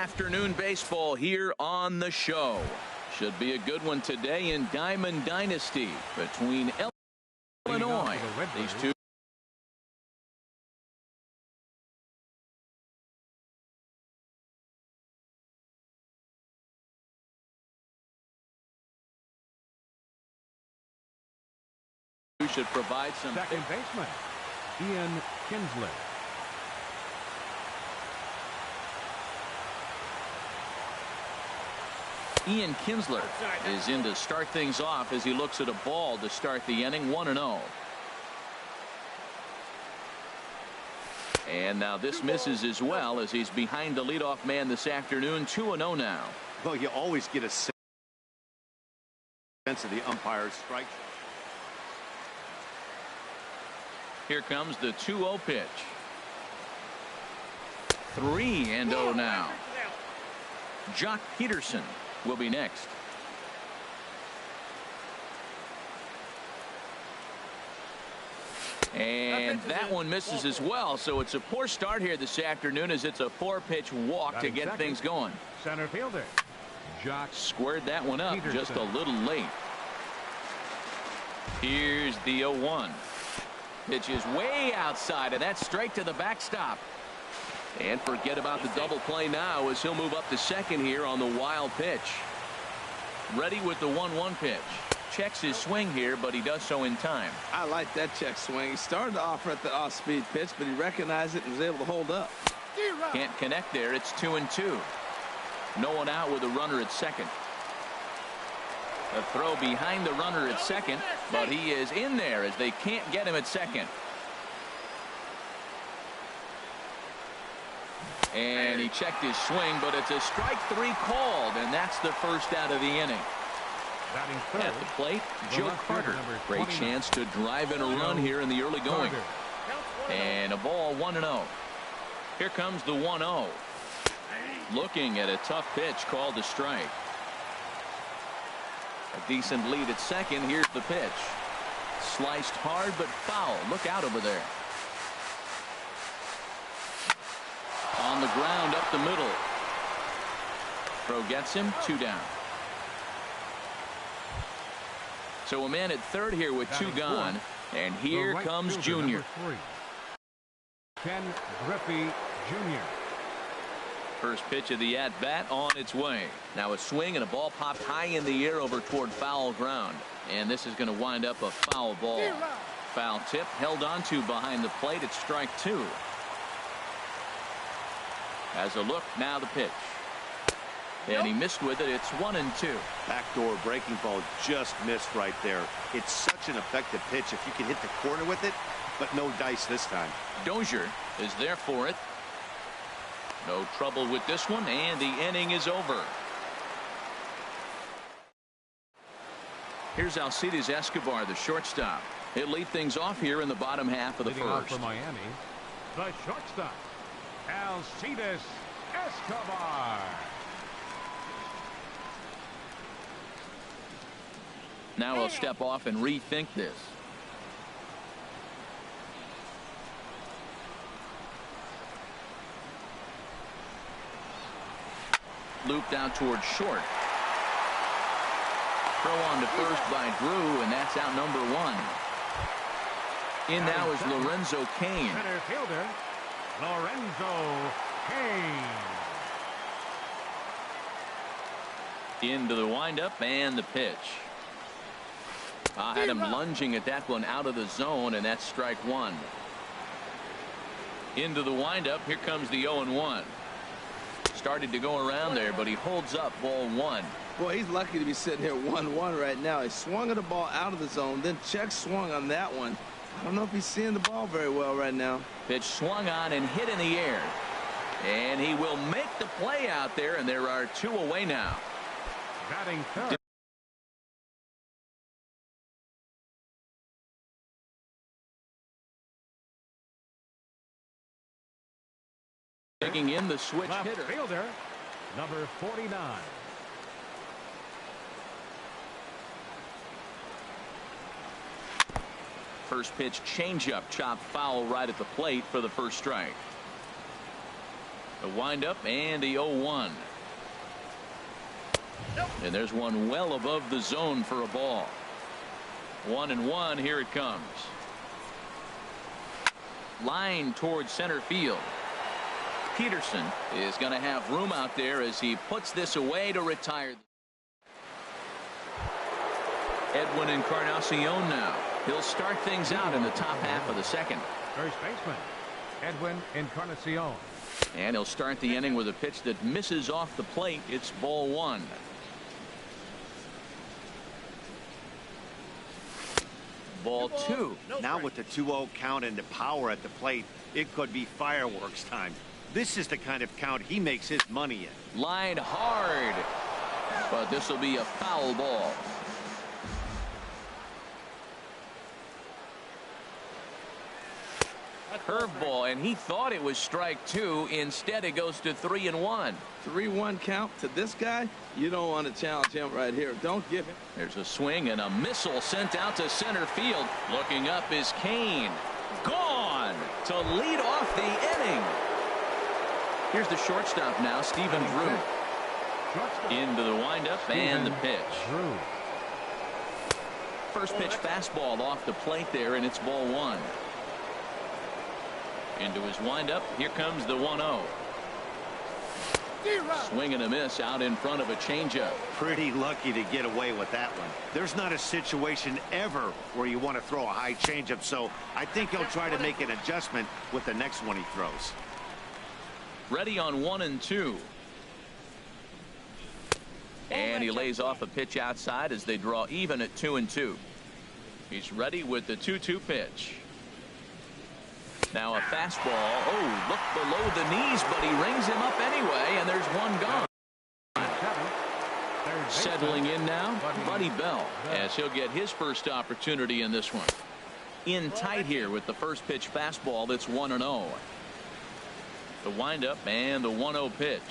afternoon baseball here on the show. Should be a good one today in Diamond Dynasty between Illinois. These two should provide some. Second baseman, Ian Kinsler. Ian Kinsler is in to start things off as he looks at a ball to start the inning. 1-0. And now this misses as well as he's behind the leadoff man this afternoon. 2-0 now. Well, you always get a sense of the umpire's strike. Here comes the 2-0 pitch. 3-0 now. Jock Peterson will be next. And that one misses as well, so it's a poor start here this afternoon as it's a 4-pitch walk to get things going. Center fielder Jock squared that one up Peterson. Just a little late. Here's the 0-1. Pitch is way outside, and that's straight to the backstop. And forget about the double play now as he'll move up to second here on the wild pitch. Ready with the 1-1 pitch. Checks his swing here, but he does so in time. I like that check swing. He started to offer at the off-speed pitch, but he recognized it and was able to hold up. Can't connect there. It's 2-2. No one out with a runner at second. A throw behind the runner at second, but he is in there as they can't get him at second. And he checked his swing, but it's a strike 3 called, and that's the first out of the inning. At the plate, Joe Carter. Great chance to drive in a run here in the early going. And a ball 1-0. Here comes the 1-0. Looking at a tough pitch called a strike. A decent lead at second. Here's the pitch. Sliced hard but foul. Look out over there. On the ground up the middle. Throw gets him. 2 down. So a man at third here with 2 gone. And here comes Junior. Ken Griffey Jr. First pitch of the at-bat on its way. Now a swing and a ball popped high in the air over toward foul ground. And this is going to wind up a foul ball. Foul tip held onto behind the plate. It's strike 2. As a look, now the pitch. And he missed with it. It's 1-2. Backdoor breaking ball just missed right there. It's such an effective pitch if you can hit the corner with it, but no dice this time. Dozier is there for it. No trouble with this one, and the inning is over. Here's Alcides Escobar, the shortstop. He'll lead things off here in the bottom half of the first. For Miami, the shortstop, Alcides Escobar. Now he'll step off and rethink this. Looped out towards short. Throw on to first by Drew, and that's out number 1. In now is Lorenzo Cain. Center fielder, Lorenzo Cain. Into the windup and the pitch. I had him lunging at that one out of the zone, and that's strike 1. Into the windup. Here comes the 0-1. Started to go around there, but he holds up ball 1. Boy, he's lucky to be sitting here 1-1 right now. He swung at the ball out of the zone, then check swung on that one. I don't know if he's seeing the ball very well right now. Pitch swung on and hit in the air. And he will make the play out there, and there are 2 away now. Batting third. Taking in the switch Left hitter. Fielder, number 49. First pitch changeup chopped foul right at the plate for the first strike. The windup and the 0-1. And there's one well above the zone for a ball. 1-1. Here it comes. Line towards center field. Peterson is going to have room out there as he puts this away to retire. Edwin Encarnacion now. He'll start things out in the top half of the second. First baseman, Edwin Encarnacion. And he'll start the inning with a pitch that misses off the plate. It's ball one. Ball two. Now with the 2-0 count and the power at the plate, it could be fireworks time. This is the kind of count he makes his money in. Line hard. But this will be a foul ball. Curveball, and he thought it was strike two. Instead, it goes to 3-1. 3-1 count to this guy. You don't want to challenge him right here. Don't give him. There's a swing and a missile sent out to center field. Looking up is Kane. Gone to lead off the inning. Here's the shortstop now, Stephen Drew. Into the windup and the pitch. First pitch fastball off the plate there, and it's ball one. Into his windup. Here comes the 1-0. Swing and a miss out in front of a changeup. Pretty lucky to get away with that one. There's not a situation ever where you want to throw a high changeup, so I think he'll try to make an adjustment with the next one he throws. Ready on 1-2. And he lays off a pitch outside as they draw even at 2-2. He's ready with the 2-2 pitch. Now a fastball. Oh, look below the knees, but he rings him up anyway, and there's one gone. Settling in now, Buddy Bell, as he'll get his first opportunity in this one. In tight here with the first pitch fastball. That's 1-0. The windup and the 1-0 pitch.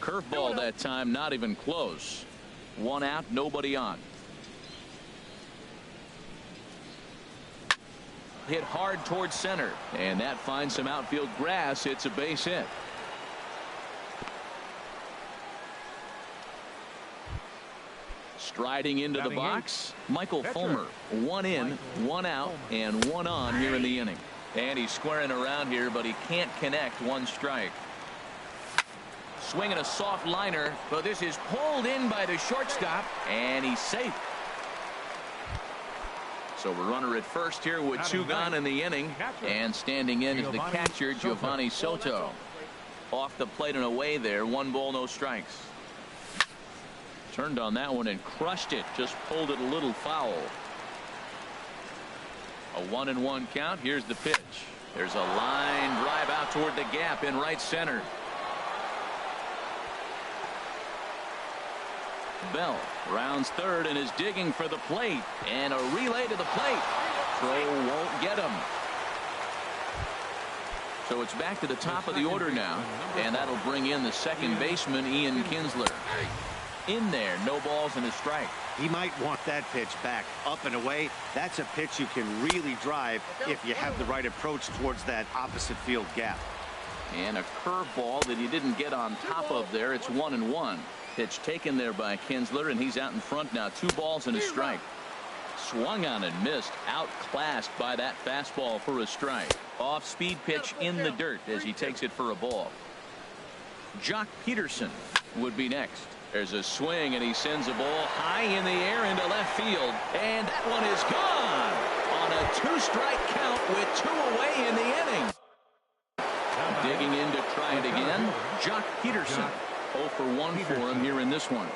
Curveball that time, not even close. One out, nobody on. Hit hard towards center, and that finds some outfield grass. It's a base hit. Striding into the box, Michael Fulmer. One in, one out, and one on here in the inning. And he's squaring around here, but he can't connect. One strike. Swinging a soft liner, but this is pulled in by the shortstop, and he's safe. So a runner at first here with two gone in the inning, and standing in is the catcher, Giovanni Soto. Off the plate and away there. 1 ball, no strikes. Turned on that one and crushed it. Just pulled it a little foul. A 1-1 count. Here's the pitch. There's a line drive out toward the gap in right center. Bell rounds third and is digging for the plate, and a relay to the plate. Throw won't get him. So it's back to the top of the order now, and that'll bring in the second baseman, Ian Kinsler. In there, no balls and a strike. He might want that pitch back. Up and away, that's a pitch you can really drive if you have the right approach towards that opposite field gap. And a curveball that he didn't get on top of there. It's 1-1. Pitch taken there by Kinsler, and he's out in front now. 2 balls and a strike. Swung on and missed. Outclassed by that fastball for a strike. Off-speed pitch in the dirt as he takes it for a ball. Jock Peterson would be next. There's a swing, and he sends a ball high in the air into left field. And that one is gone on a 2-strike count with 2 away in the inning. Digging in to try it again, Jock Peterson. 0 for 1 for him here in this one.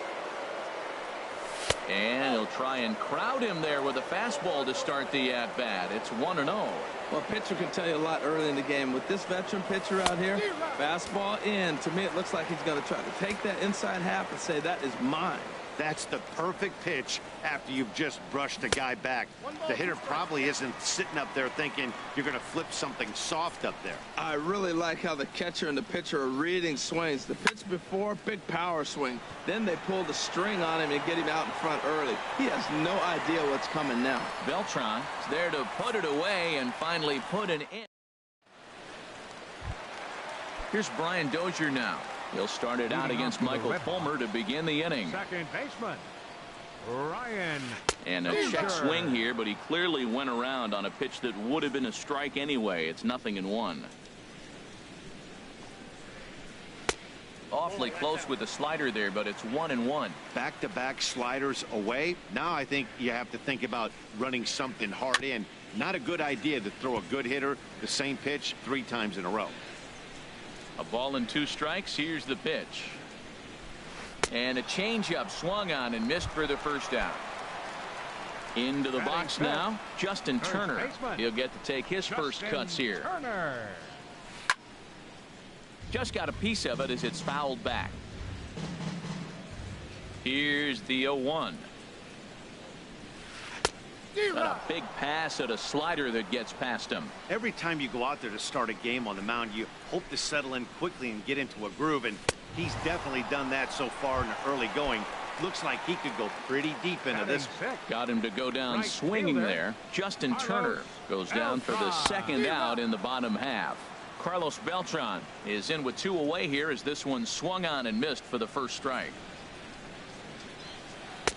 And he'll try and crowd him there with a fastball to start the at-bat. It's 1-0. Well, pitcher can tell you a lot early in the game. With this veteran pitcher out here, fastball in. To me, it looks like he's going to try to take that inside half and say, that is mine. That's the perfect pitch after you've just brushed a guy back. The hitter probably isn't sitting up there thinking you're going to flip something soft up there. I really like how the catcher and the pitcher are reading swings. The pitch before, big power swing. Then they pull the string on him and get him out in front early. He has no idea what's coming now. Beltran is there to put it away and finally put an end. Here's Brian Dozier now. He'll start it out against Michael Fulmer to begin the inning. Second baseman, Ryan. And a check swing here, but he clearly went around on a pitch that would have been a strike anyway. It's 0-1. Awfully close with the slider there, but it's 1-1. Back-to-back sliders away. Now I think you have to think about running something hard in. Not a good idea to throw a good hitter the same pitch 3 times in a row. A ball and 2 strikes. Here's the pitch. And a changeup swung on and missed for the first out. Into the box now, Justin Turner. He'll get to take his first cuts here. Just got a piece of it as it's fouled back. Here's the 0-1. A big pass at a slider that gets past him. Every time you go out there to start a game on the mound, you hope to settle in quickly and get into a groove, and he's definitely done that so far in the early going. Looks like he could go pretty deep into this. Got him to go down swinging there. Justin Turner goes down for the second out in the bottom half. Carlos Beltran is in with 2 away here as this one swung on and missed for the first strike.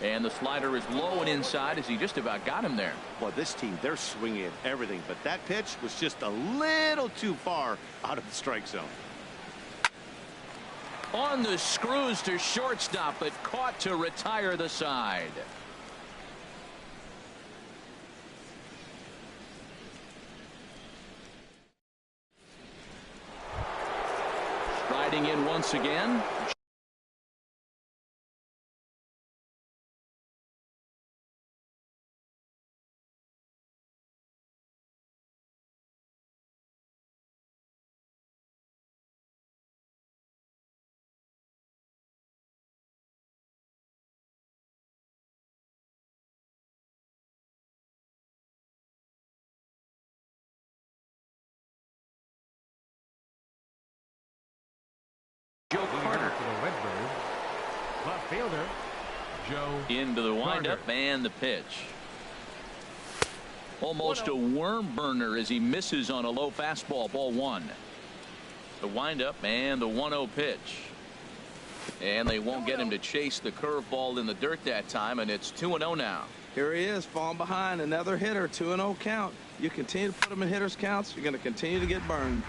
And the slider is low and inside as he just about got him there. Well, this team, they're swinging at everything, but that pitch was just a little too far out of the strike zone. On the screws to shortstop, but caught to retire the side. Striding in once again. Left fielder, Joe into the windup and the pitch. Almost a worm burner as he misses on a low fastball. Ball 1. The windup and the 1-0 pitch. And they won't get him to chase the curveball in the dirt that time, and it's 2-0 now. Here he is, falling behind. Another hitter, 2-0 count. You continue to put him in hitters counts, you're going to continue to get burned.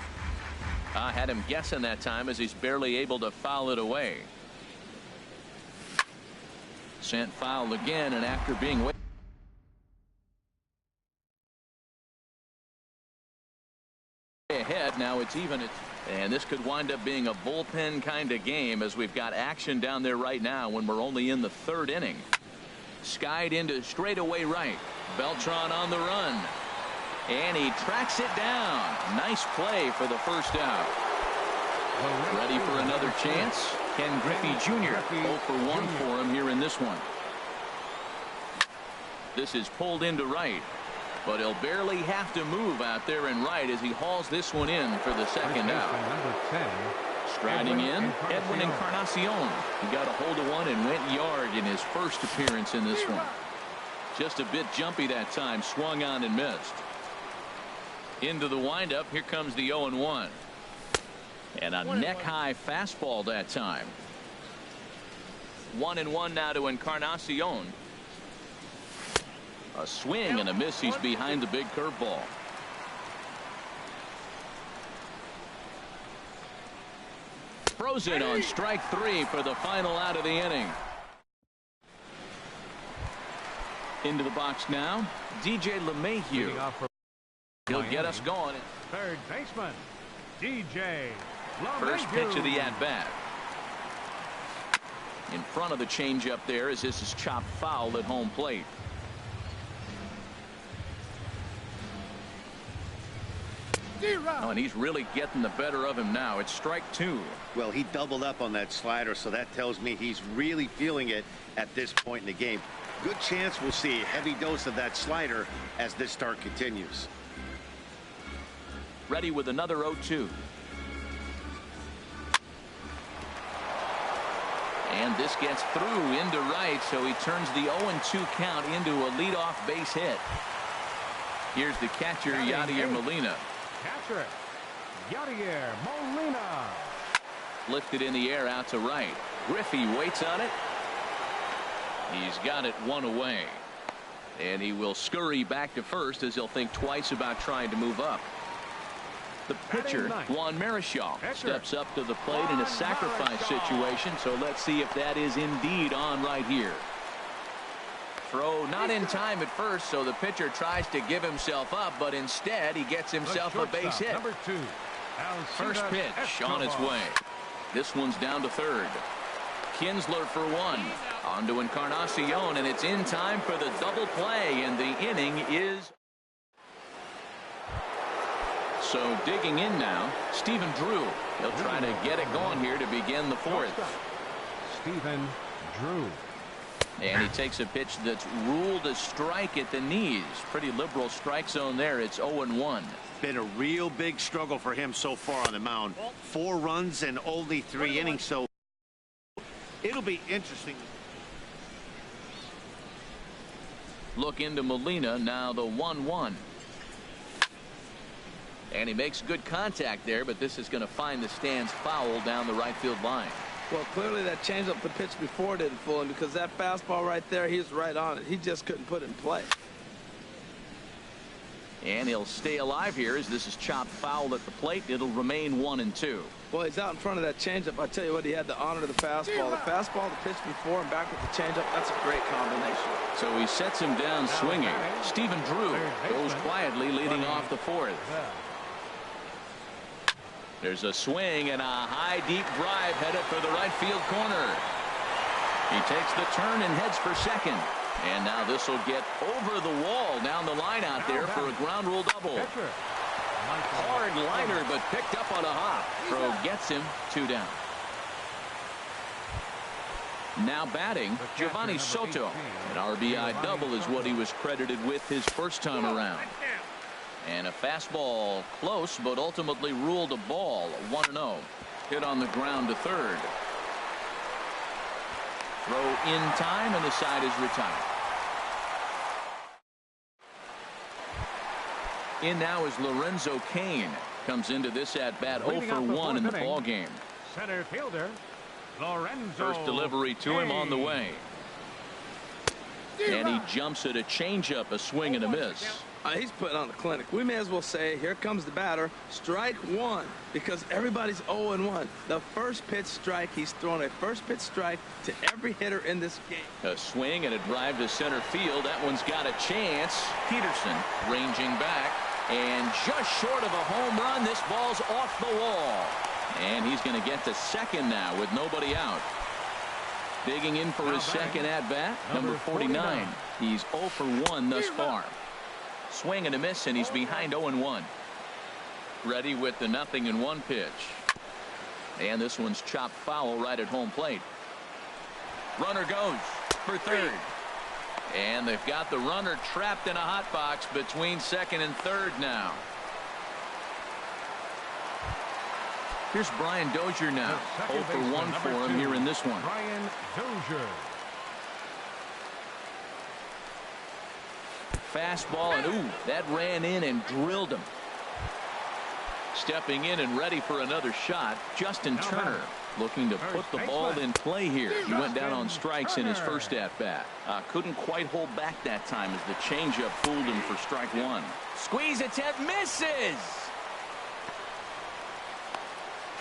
I had him guessing that time as he's barely able to foul it away. Sent foul again, and after being way ahead, now it's even. And this could wind up being a bullpen kind of game as we've got action down there right now when we're only in the 3rd inning. Skied into straightaway right. Beltran on the run. And he tracks it down. Nice play for the first out. Ready for another chance. Ken Griffey Jr. 0 for 1 for him here in this one. This is pulled into right, but he'll barely have to move out there in right as he hauls this one in for the second out. Striding in, Edwin Encarnacion. He got a hold of one and went yard in his first appearance in this one. Just a bit jumpy that time, swung on and missed. Into the windup, here comes the 0-1. And a neck-high fastball that time. 1-1 now to Encarnacion. A swing and a miss. He's behind the big curveball. Frozen on strike 3 for the final out of the inning. Into the box now, DJ LeMahieu. He'll get us going. Third baseman, DJ LeMahieu. First pitch of the at-bat. In front of the changeup there as this is chopped foul at home plate. Oh, and he's really getting the better of him now. It's strike 2. Well, he doubled up on that slider, so that tells me he's really feeling it at this point in the game. Good chance we'll see a heavy dose of that slider as this start continues. Ready with another 0-2. And this gets through into right, so he turns the 0-2 count into a leadoff base hit. Here's the catcher, Yadier Molina. Catcher, Yadier Molina. Lifted in the air out to right. Griffey waits on it. He's got it one away. And he will scurry back to first as he'll think twice about trying to move up. The pitcher, Juan Marichal, steps up to the plate in a sacrifice situation, so let's see if that is indeed on right here. Throw not in time at first, so the pitcher tries to give himself up, but instead he gets himself a base hit. First pitch on its way. This one's down to third. Kinsler for one. On to Encarnacion, and it's in time for the double play, and the inning is... So digging in now, Stephen Drew. He'll try to get it going here to begin the fourth. Stephen Drew. And he takes a pitch that's ruled a strike at the knees. Pretty liberal strike zone there. It's 0-1. Been a real big struggle for him so far on the mound. 4 runs and only 3 innings, so it'll be interesting. Look into Molina, now the 1-1. And he makes good contact there, but this is going to find the stands foul down the right field line. Well, clearly that changeup the pitch before didn't fool him, because that fastball right there, he's right on it. He just couldn't put it in play. And he'll stay alive here as this is chopped foul at the plate. It'll remain 1-2. Well, he's out in front of that changeup. I tell you what, he had to honor the fastball. The fastball, the pitch before, and back with the changeup. That's a great combination. So he sets him down swinging. Stephen Drew goes quietly leading off the fourth. There's a swing and a high deep drive headed for the right field corner. He takes the turn and heads for second. And now this will get over the wall down the line out there for a ground rule double. Hard liner, but picked up on a hop. Crow gets him 2 down. Now batting, Giovanni Soto. An RBI double is what he was credited with his first time around. And a fastball close, but ultimately ruled a ball. 1-0. Hit on the ground to third. Throw in time, and the side is retired. In now is Lorenzo Cain. Comes into this at bat 0 for 1 in the ball game. Center fielder Lorenzo. First delivery to him on the way. And he jumps at a changeup, a swing and a miss. He's putting on the clinic. We may as well say, here comes the batter, strike one, because everybody's 0-1. The first pitch strike, he's thrown a first pitch strike to every hitter in this game. A swing and a drive to center field. That one's got a chance. Peterson ranging back, and just short of a home run. This ball's off the wall. And he's going to get to second now with nobody out. Digging in for his second at-bat, number 49. He's 0 for 1 thus far. Swing and a miss, and he's behind 0-1. Ready with the 0-1 pitch. And this one's chopped foul right at home plate. Runner goes for third. And they've got the runner trapped in a hot box between second and third now. Here's Brian Dozier now. 0 for 1 for him here in this one. Brian Dozier. Fastball, and ooh, that ran in and drilled him. Stepping in and ready for another shot, Justin Turner looking to put the ball in play here. He went down on strikes in his first at-bat. Couldn't quite hold back that time as the changeup fooled him for strike one. Squeeze attempt, misses!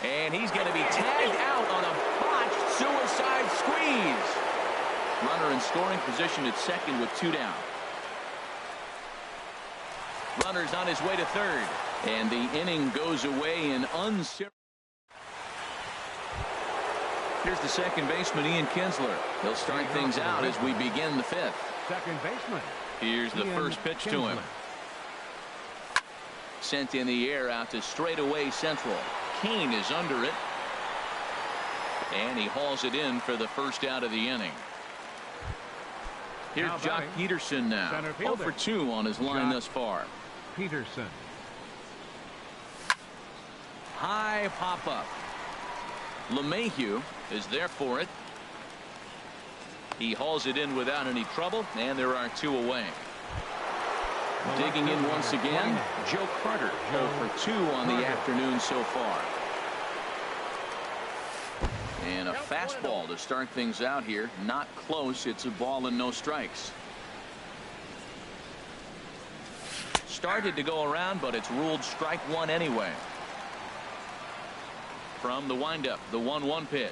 And he's going to be tagged out on a botched suicide squeeze. Runner in scoring position at second with 2 down. Runner's on his way to third. And the inning goes away in unserious. Here's the second baseman, Ian Kinsler. He'll start things out as we begin the fifth. Second baseman. Here's the first pitch to him. Sent in the air out to straightaway central. Cain is under it. And he hauls it in for the first out of the inning. Here's Jock Peterson now. 0 for 2 on his line thus far. Peterson. High pop-up. LeMahieu is there for it. He hauls it in without any trouble, and there are 2 away. Digging in once again, Joe Carter, 0 for 2 on the afternoon so far. And a fastball to start things out here. Not close. It's a ball and no strikes. Started to go around, but it's ruled strike one anyway. From the windup, the 1-1 pitch.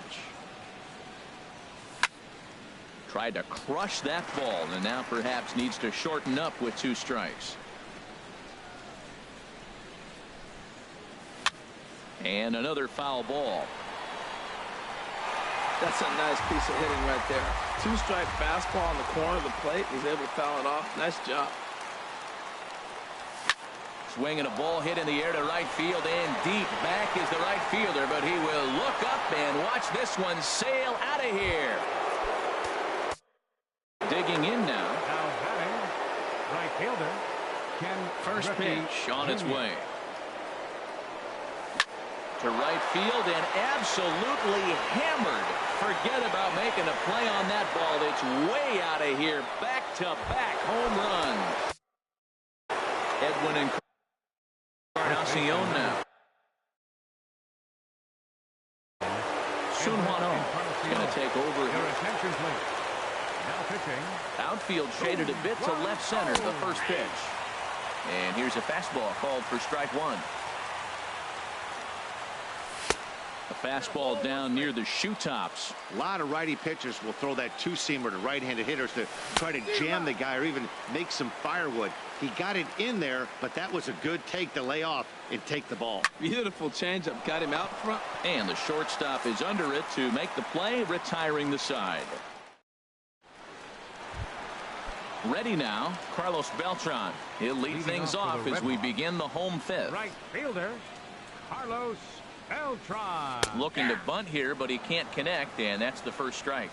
Tried to crush that ball, and now perhaps needs to shorten up with 2 strikes. And another foul ball. That's a nice piece of hitting right there. 2-strike fastball on the corner of the plate. He's able to foul it off. Nice job. Swinging a ball hit in the air to right field, and deep back is the right fielder, but he will look up and watch this one sail out of here. Digging in now. Now batting, right fielder, Ken First Griffey pitch on its Jr. way. To right field and absolutely hammered. Forget about making a play on that ball. It's way out of here. Back-to-back home runs. Edwin and Encarnacion now. Sunhwano is going to take over Your here. attention, please. Now pitching. Outfield shaded a bit to left center, the first pitch. And here's a fastball called for strike one. A fastball down near the shoe tops. A lot of righty pitchers will throw that two-seamer to right-handed hitters to try to jam the guy or even make some firewood. He got it in there, but that was a good take to lay off and take the ball. Beautiful changeup. Got him out front. And the shortstop is under it to make the play, retiring the side. Ready now, Carlos Beltran. He'll lead things off as we begin the home fifth. Right fielder, Carlos Beltran. Looking to bunt here, but he can't connect, and that's the first strike.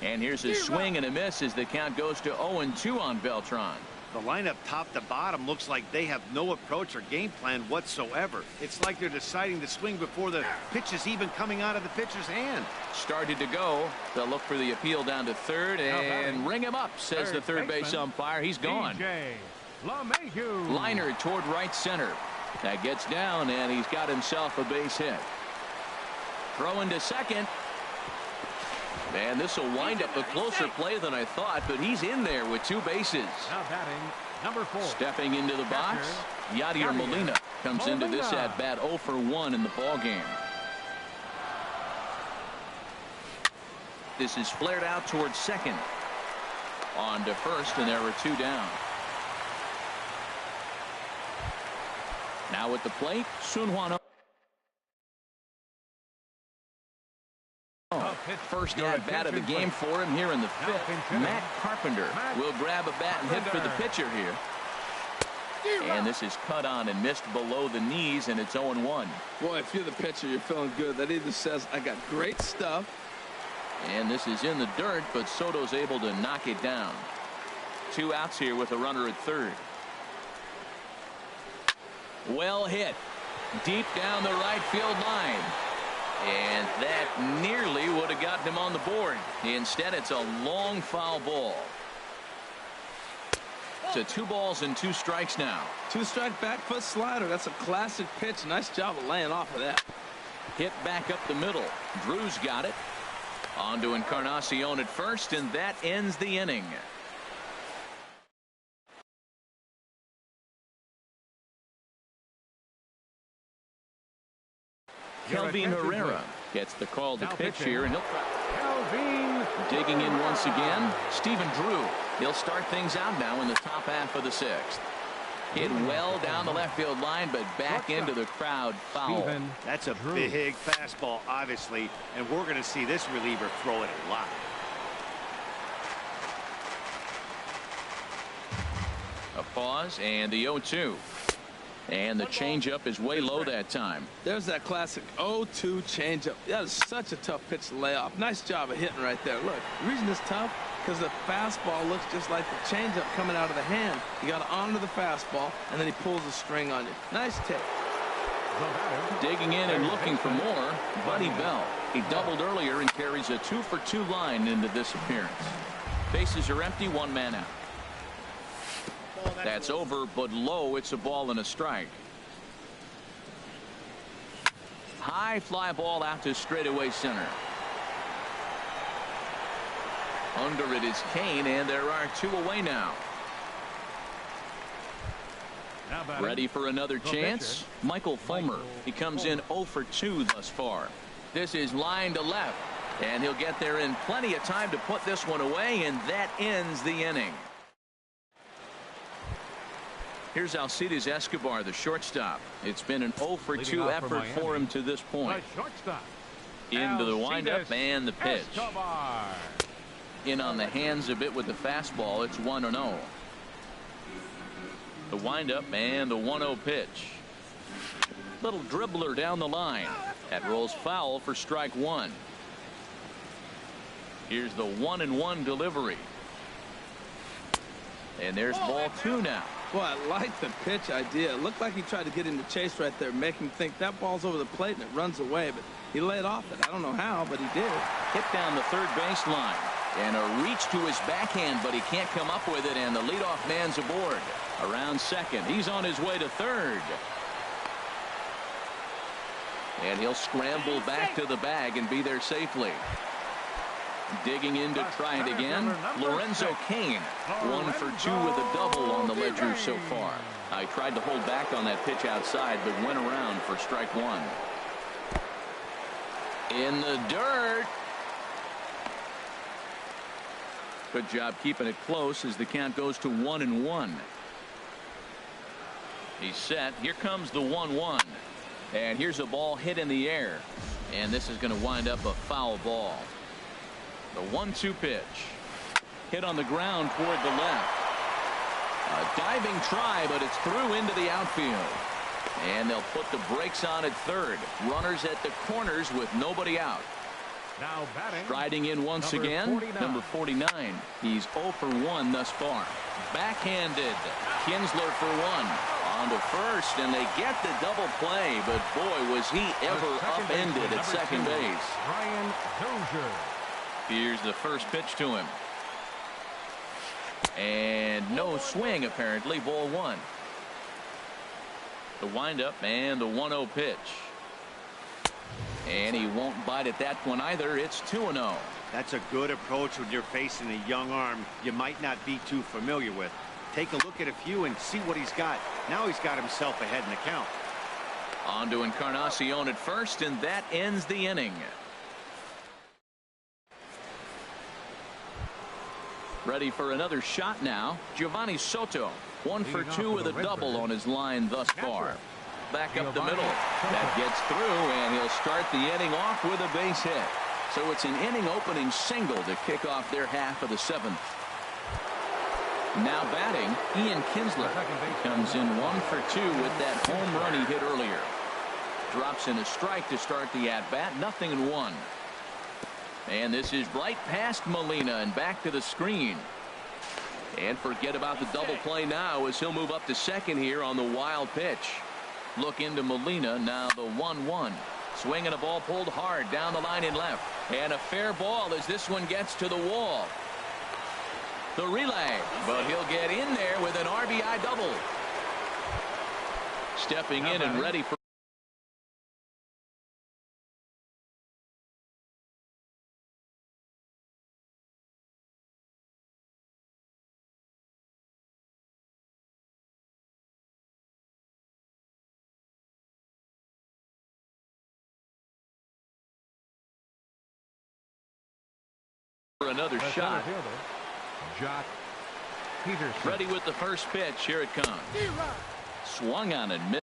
And here's his swing and a miss as the count goes to 0-2 on Beltran. The lineup top to bottom looks like they have no approach or game plan whatsoever. It's like they're deciding to swing before the pitch is even coming out of the pitcher's hand. Started to go. They'll look for the appeal down to third and ring him up, says the third base umpire. He's gone. Liner toward right center. That gets down, and he's got himself a base hit. Throw into second. And this will wind up a closer play than I thought, but he's in there with 2 bases. Now batting, number 4. Stepping into the box, Yadier Molina comes into this at bat 0 for 1 in the ball game. This is flared out towards second. On to first, and there are 2 down. Now at the plate, Sunhwano. First at bat of the game for him here in the fifth. Matt Carpenter will grab a bat and hit for the pitcher here. And this is cut on and missed below the knees, and it's 0-1. Boy, if you're the pitcher, you're feeling good. That either says, I got great stuff. And this is in the dirt, but Soto's able to knock it down. 2 outs here with a runner at third. Well hit. Deep down the right field line. And that nearly would have gotten him on the board. Instead, it's a long foul ball. To 2 balls and 2 strikes now. 2-strike back foot slider. That's a classic pitch. Nice job of laying off of that. Hit back up the middle. Drew's got it. On to Encarnacion at first, and that ends the inning. Kelvin Herrera gets the call to pitch here, and he'll try. Digging in once again, Stephen Drew. He'll start things out now in the top half of the 6th. Hit well down the left field line, but back into the crowd. Foul. That's a big fastball, obviously, and we're going to see this reliever throw it a lot. A pause and the 0-2. And the changeup is way low that time. There's that classic 0-2 changeup. That is such a tough pitch to lay off. Nice job of hitting right there. Look, the reason it's tough because the fastball looks just like the changeup coming out of the hand. You got to honor the fastball, and then he pulls the string on you. Nice take. Digging in and looking for more, Buddy Bell. He doubled earlier and carries a 2-for-2 line into this appearance. Bases are empty, one man out. That's over, but low. It's a ball and a strike. High fly ball out to straightaway center. Under it is Kane, and there are two away now. Ready for another chance? Michael Fulmer. He comes in 0 for 2 thus far. This is line to left, and he'll get there in plenty of time to put this one away, and that ends the inning. Here's Alcides Escobar, the shortstop. It's been an 0 for 2 effort for him to this point. Into the windup and the pitch. In on the hands a bit with the fastball. It's 1-0. The windup and the 1-0 pitch. Little dribbler down the line. That rolls foul for strike one. Here's the 1-1 delivery. And there's ball two now. Boy, I like the pitch idea. It looked like he tried to get into chase right there, make him think that ball's over the plate and it runs away, but he laid off it. I don't know how, but he did. Hit down the third baseline. And a reach to his backhand, but he can't come up with it, and the leadoff man's aboard. Around second. He's on his way to third. And he'll scramble back to the bag and be there safely. Digging in to try it again. Lorenzo Kane. 1 for 2 with a double on the ledger so far. I tried to hold back on that pitch outside, but went around for strike one. In the dirt. Good job keeping it close as the count goes to 1-1. He's set. Here comes the 1-1. And here's a ball hit in the air. And this is going to wind up a foul ball. The 1-2 pitch. Hit on the ground toward the left. A diving try, but it's through into the outfield. And they'll put the brakes on at third. Runners at the corners with nobody out. Now batting. Striding in once again, number 49. He's 0 for 1 thus far. Backhanded. Kinsler for 1. On to first, and they get the double play, but boy, was he ever upended at second base. Ryan Dozier. Here's the first pitch to him. And no swing, apparently. Ball one. The windup and the 1-0 pitch. And he won't bite at that one either. It's 2-0. That's a good approach when you're facing a young arm you might not be too familiar with. Take a look at a few and see what he's got. Now he's got himself ahead in the count. On to Encarnacion at first, and that ends the inning. Ready for another shot now. Giovanni Soto. 1 for 2 with a double on his line thus far. Back up the middle. That gets through, and he'll start the inning off with a base hit. So it's an inning opening single to kick off their half of the seventh. Now batting, Ian Kinsler. Comes in 1 for 2 with that home run he hit earlier. Drops in a strike to start the at-bat. 0-1. And this is right past Molina and back to the screen. And forget about the double play now as he'll move up to second here on the wild pitch. Look into Molina. Now the 1-1. Swinging a ball pulled hard down the line in left. And a fair ball as this one gets to the wall. The relay. But he'll get in there with an RBI double. Stepping in and ready for another shot. Jock Peterson. Ready with the first pitch. Here it comes. Swung on and missed.